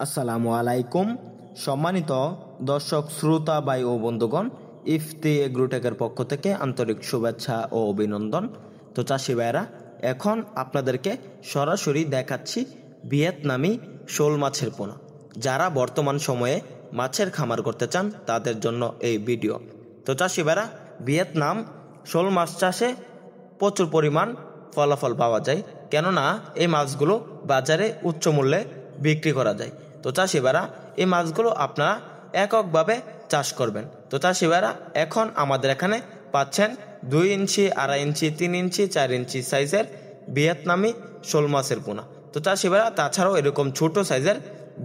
আসসালামু আলাইকুম। সম্মানিত দর্শক শ্রোতা ভাই ও বন্ধুগণ, ইফতি এগ্রোটেকের পক্ষ থেকে আন্তরিক শুভেচ্ছা ও অভিনন্দন। তো চাষি ভাইরা, এখন আপনাদেরকে সরাসরি দেখাচ্ছি ভিয়েতনামি শোল মাছের পোনা। যারা বর্তমান সময়ে মাছের খামার করতে চান তাদের জন্য এই ভিডিও। তো চাষি ভাইরা, ভিয়েতনাম শোল মাছ চাষে প্রচুর পরিমাণ ফলাফল পাওয়া যায়, কেননা এই মাছগুলো বাজারে উচ্চ মূল্যে বিক্রি করা যায়। তো চাষি ভাইরা, এই মাছগুলো আপনারা এককভাবে চাষ করবেন। তো চাষি ভাইরা, এখন আমাদের এখানে পাচ্ছেন 2 ইঞ্চি, 2.5 ইঞ্চি, 3 ইঞ্চি, 4 ইঞ্চি সাইজের ভিয়েতনামি শোল মাছের পোনা। তো চাষি ভাইরা, তাছাড়াও এরকম ছোট সাইজের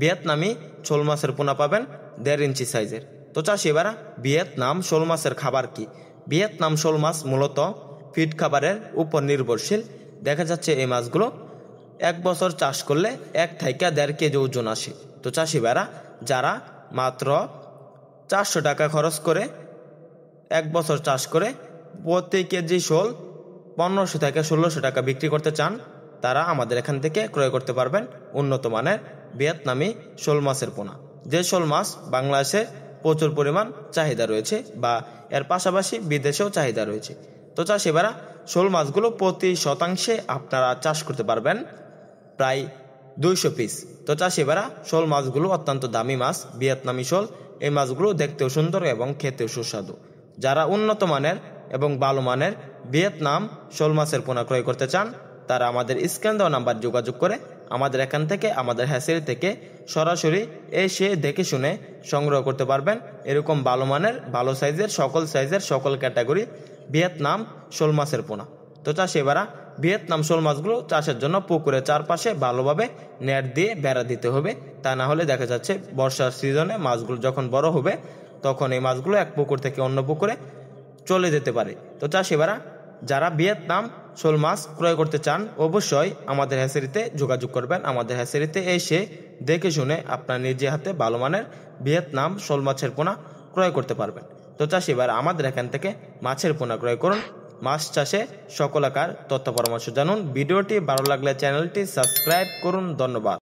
ভিয়েতনামি শোল মাছের পোনা পাবেন 1.5 ইঞ্চি সাইজের। তো চাষি ভাইরা, ভিয়েতনাম শোল মাছের খাবার কি? ভিয়েতনাম শোল মাছ মূলত ফিড খাবারের উপর নির্ভরশীল। দেখা যাচ্ছে এই মাছগুলো 1 বছর চাষ করলে 1 থেকে 1.5 কেজি ওজন আসে। তো চাষি ভাইরা, যারা মাত্র 400 টাকা খরচ করে 1 বছর চাষ করে প্রতি কেজি শোল 1500 থেকে 1600 টাকা বিক্রি করতে চান, তারা আমাদের এখান থেকে ক্রয় করতে পারবেন উন্নত মানের ভিয়েতনামি শোল মাছের পোনা। যে শোল মাছ বাংলাদেশে প্রচুর পরিমাণ চাহিদা রয়েছে, বা এর পাশাপাশি বিদেশেও চাহিদা রয়েছে। তো চাষি ভাইরা, শোল মাছগুলো প্রতি শতাংশে আপনারা চাষ করতে পারবেন প্রায় 200 পিস। তো চাষি ভাইরা, শোল মাছগুলো অত্যন্ত দামি মাছ, ভিয়েতনামি শোল। এই মাছগুলো দেখতেও সুন্দর এবং খেতেও সুস্বাদু। যারা উন্নত মানের এবং ভালো মানের ভিয়েতনাম শোল মাছের পোনা ক্রয় করতে চান, তারা আমাদের স্ক্রিন দেওয়া নাম্বার যোগাযোগ করে আমাদের এখান থেকে, আমাদের হ্যাচারি থেকে সরাসরি এসে দেখে শুনে সংগ্রহ করতে পারবেন এরকম ভালো মানের, ভালো সাইজের, সকল সাইজের, সকল ক্যাটাগরি ভিয়েতনাম শোল মাছের পোনা। তো চাষি ভাইরা, ভিয়েতনাম শোল মাছগুলো চাষের জন্য পুকুরের চারপাশে ভালোভাবে নেট দিয়ে বেড়া দিতে হবে। তা না হলে দেখা যাচ্ছে বর্ষার সিজনে মাছগুলো যখন বড় হবে, তখন এই মাছগুলো এক পুকুর থেকে অন্য পুকুরে চলে যেতে পারে। তো চাষি ভাইরা, যারা ভিয়েতনাম শোল মাছ ক্রয় করতে চান, অবশ্যই আমাদের হ্যাচারিতে যোগাযোগ করবেন। আমাদের হ্যাচারিতে এসে দেখে শুনে আপনার নিজে হাতে ভালো মানের ভিয়েতনাম শোল মাছের পোনা ক্রয় করতে পারবেন। তো চাষি ভাইরা, আমাদের এখান থেকে মাছের পোনা ক্রয় করুন, মাছ চাষে সকল আকার তথ্য পরামর্শ জানুন। ভিডিওটি ভালো লাগলে চ্যানেলটি সাবস্ক্রাইব করুন। ধন্যবাদ।